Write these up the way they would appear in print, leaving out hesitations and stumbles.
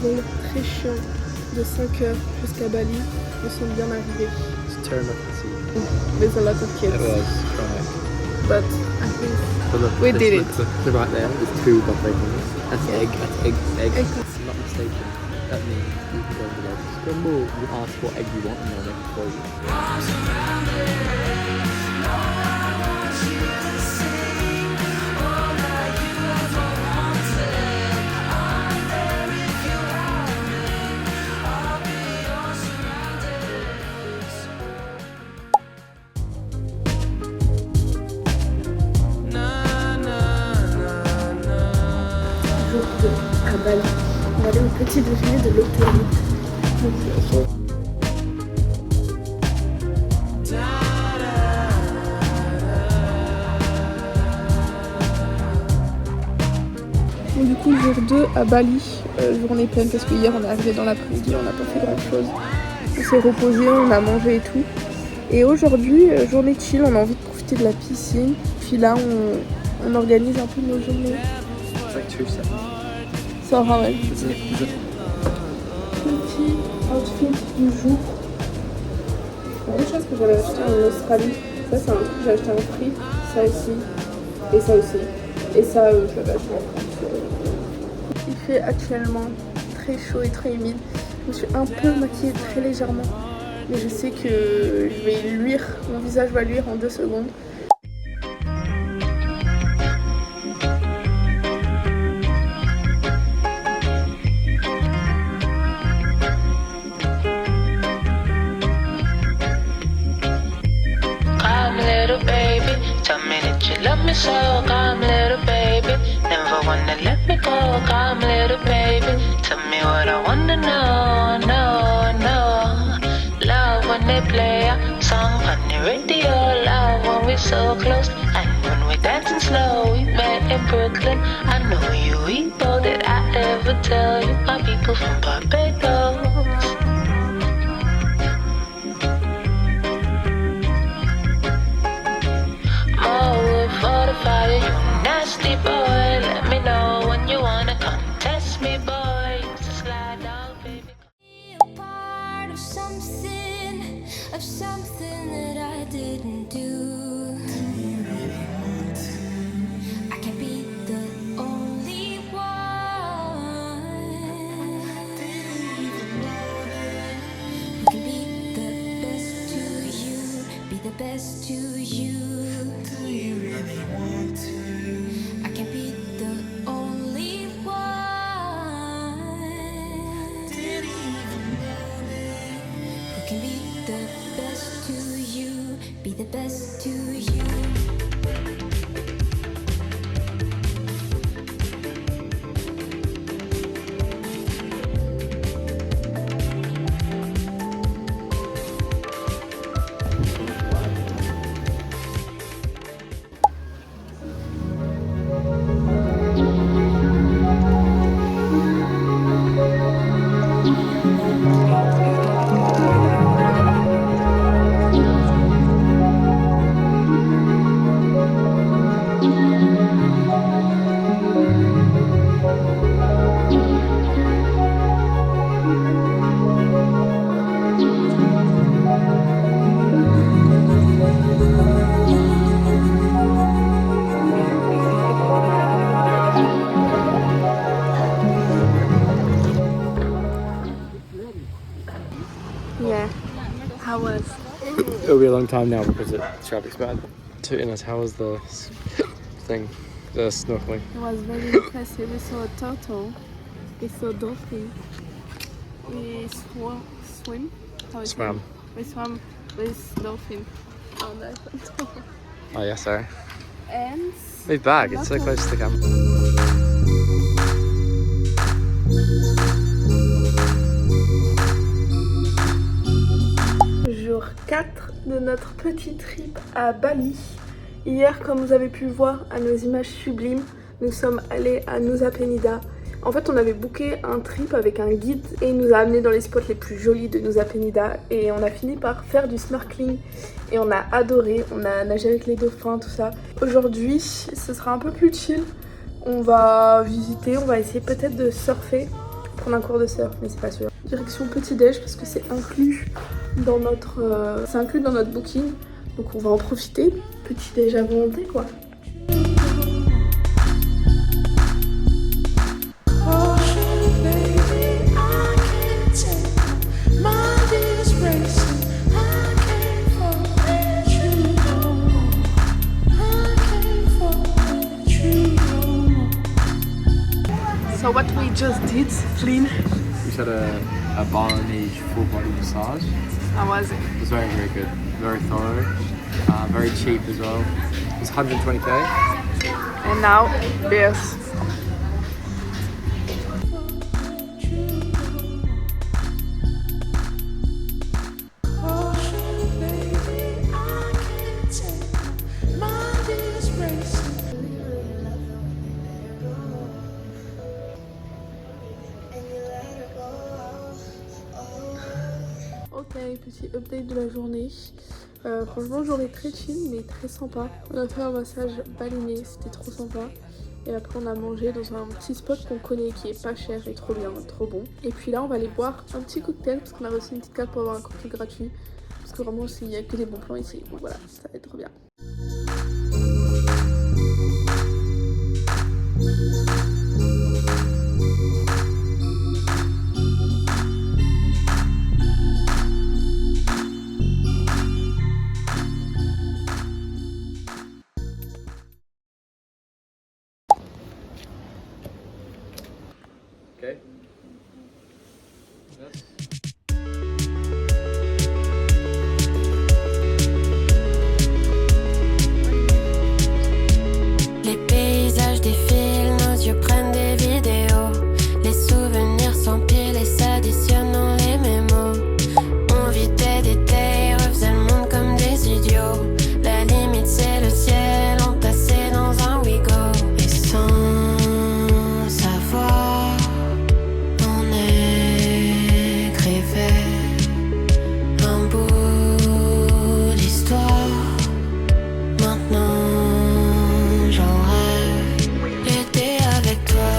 vol très chiant de 5 heures jusqu'à Bali. Nous sommes bien arrivés. It's terrible to see. There's a lot of kids. It was right. But I think But look, we did it. Look right there, there's 2 buffet dinners. That's egg, that's egg. Egg. It's not mistaken. That means you can go to the scramble, you ask what egg you want and they'll make it for you. Jour 2 à Bali. On va aller au petit déjeuner de l'autoroute. Donc du coup jour 2 à Bali, journée pleine parce que hier on est arrivé dans l'après-midi, on n'a pas fait grand chose. On s'est reposé, on a mangé et tout. Et aujourd'hui, journée chill, on a envie de profiter de la piscine. Puis là on organise un peu nos journées. It's like 2 seconds. So how much? Is it? Petit outfit du jour. Deux choses que j'avais acheté en Australie. Ça c'est un truc que j'ai acheté en prix. Ça ici. Et ça aussi. Et ça je l'avais acheté en France. Il fait actuellement très chaud et très humide. Je me suis un peu maquillée très légèrement. Mais je sais que je vais luire. Mon visage va luire en 2 secondes. Tell me that you love me so, come little baby. Never wanna let me go, come little baby. Tell me what I wanna know, no. Love when they play a song on the radio, love when we're so close. And when we're dancing slow, we met in Brooklyn. I know you eat all that I ever tell you, my people from Barbados. For the fire, you nasty boy. Let me know when you wanna come test me, boy. Just slide out, baby. Be a part of something that I didn't do. I can't be the only one who can be the best to you, be the best to you. I can't be the only one who can be the best to you, be the best to you. Yeah, how was? It'll be a long time now because the traffic's bad. Tooting, how was the thing, the snorkeling? It was very impressive. We saw a turtle, we saw dolphin, we swim. How is Swam. it? We swam with dolphin on the turtle. Oh yeah, sorry. And Move back, it's so close to the camera. Jour 4 de notre petit trip à Bali. Hier, comme vous avez pu voir à nos images sublimes, nous sommes allés à Nusa Penida. En fait, on avait booké un trip avec un guide et il nous a amenés dans les spots les plus jolis de Nusa Penida. Et on a fini par faire du snorkeling et on a adoré. On a nagé avec les dauphins, tout ça. Aujourd'hui, ce sera un peu plus chill. On va visiter, on va essayer peut-être de surfer. prendre un cours de surf, mais c'est pas sûr. Direction petit-déj parce que c'est inclus dans notre booking. Donc on va en profiter. Petit-déj à volonté quoi. So what we just did, Flynn? We just had a Balinese full body massage. How was it? It was very, very good. Very thorough. Very cheap as well. It was 120k. And now, this. Ok, petit update de la journée. Franchement, journée très chill mais très sympa. On a fait un massage balinais, c'était trop sympa. Et après, on a mangé dans un petit spot qu'on connaît qui est pas cher et trop bien, trop bon. Et puis là, on va aller boire un petit cocktail parce qu'on a reçu une petite carte pour avoir un cocktail gratuit. Parce que vraiment, il n'y a que des bons plans ici. Donc voilà, ça va être trop bien. Okay. Yes. Les paysages défilent, nos yeux prennent des vidéos. Les souvenirs s'empilent et s'additionnent dans les mémos. On vidait des détails, refaisait le monde comme des idiots. La limite c'est le ciel, entassé dans un Wigo. Et sans savoir, on écrivait un bout d'histoire. Maintenant j'en rêve, j'étais avec toi.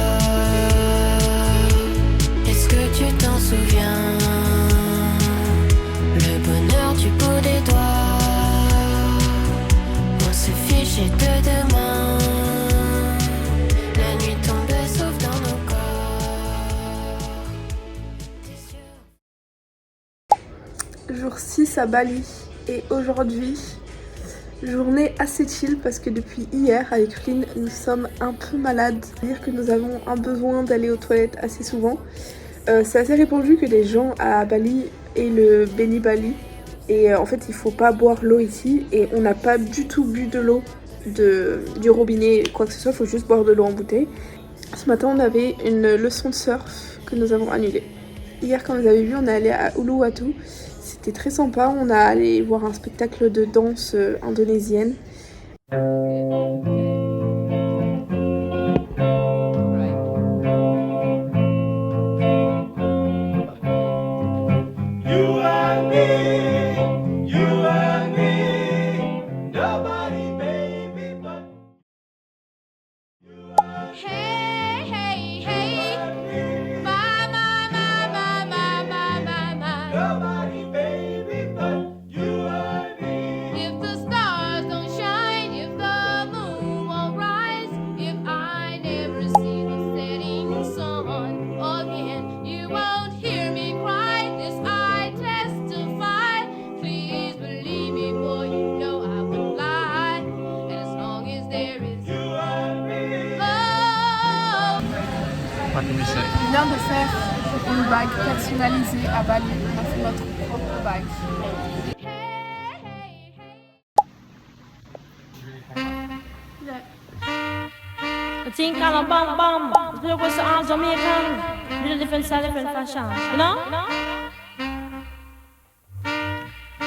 Est-ce que tu t'en souviens? Le bonheur du bout des doigts. On se fichait de demain. La nuit tombait sauf dans nos corps. T'es sûr? Jour 6 à Bali. Et aujourd'hui, journée assez chill parce que depuis hier, avec Flynn, nous sommes un peu malades. C'est-à-dire que nous avons un besoin d'aller aux toilettes assez souvent. C'est assez répandu que les gens à Bali aient le Beni Bali. Et en fait, il faut pas boire l'eau ici. Et on n'a pas du tout bu de l'eau du robinet, quoi que ce soit. Il faut juste boire de l'eau en bouteille. Ce matin, on avait une leçon de surf que nous avons annulée. Hier, quand vous avez vu, on est allé à Uluwatu. C'était très sympa. On a allé voir un spectacle de danse indonésienne. You and me, nobody, baby, but you and Hey, hey, hey. me, My, my, my, my, my, my, my, my. nobody, baby, but you and me. If the stars don't shine, if the moon won't rise, if I never see the setting sun again, you won't hear me cry. This I testify. Please believe me, boy, you know I wouldn't lie. And as long as there is love. What can we say? On vient de faire une bague personnalisée à Bali. On a fait notre propre bague. The thing called a bum bum. The people was all Jamaican. Little different style, different fashion. You know?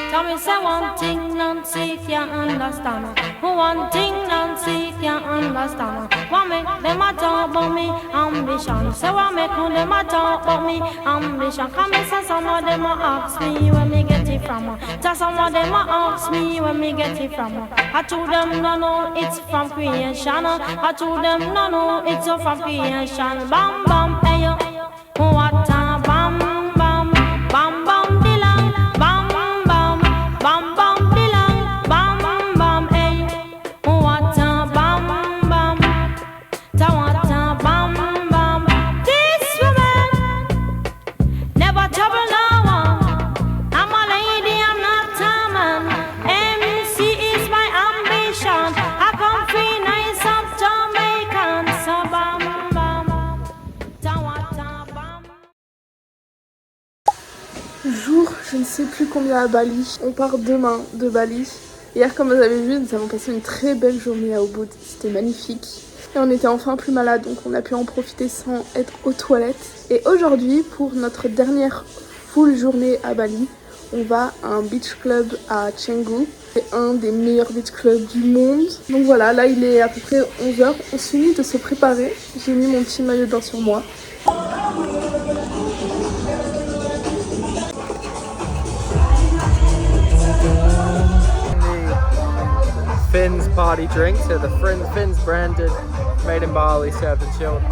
Tell me say one thing Nancy can't understand. One thing Nancy can't understand. What make them a talk about me ambition? Say what make them a talk about me ambition? Come and say some of them a ask me where me get it from. Tell some of them a ask me where me get it from. I told them no no it's from creation. I told them no no it's from creation. Bam bam hey yo. Jour, je ne sais plus combien à Bali. On part demain de Bali. Hier, comme vous avez vu, nous avons passé une très belle journée à Ubud. C'était magnifique. Et on était enfin plus malade, donc on a pu en profiter sans être aux toilettes. Et aujourd'hui, pour notre dernière full journée à Bali, on va à un beach club à Canggu. C'est un des meilleurs beach clubs du monde. Donc voilà, là il est à peu près 11h. On finit de se préparer. J'ai mis mon petit maillot de bain sur moi. Finn's party drinks. They're the Finn's branded, made in Bali, served and chilled.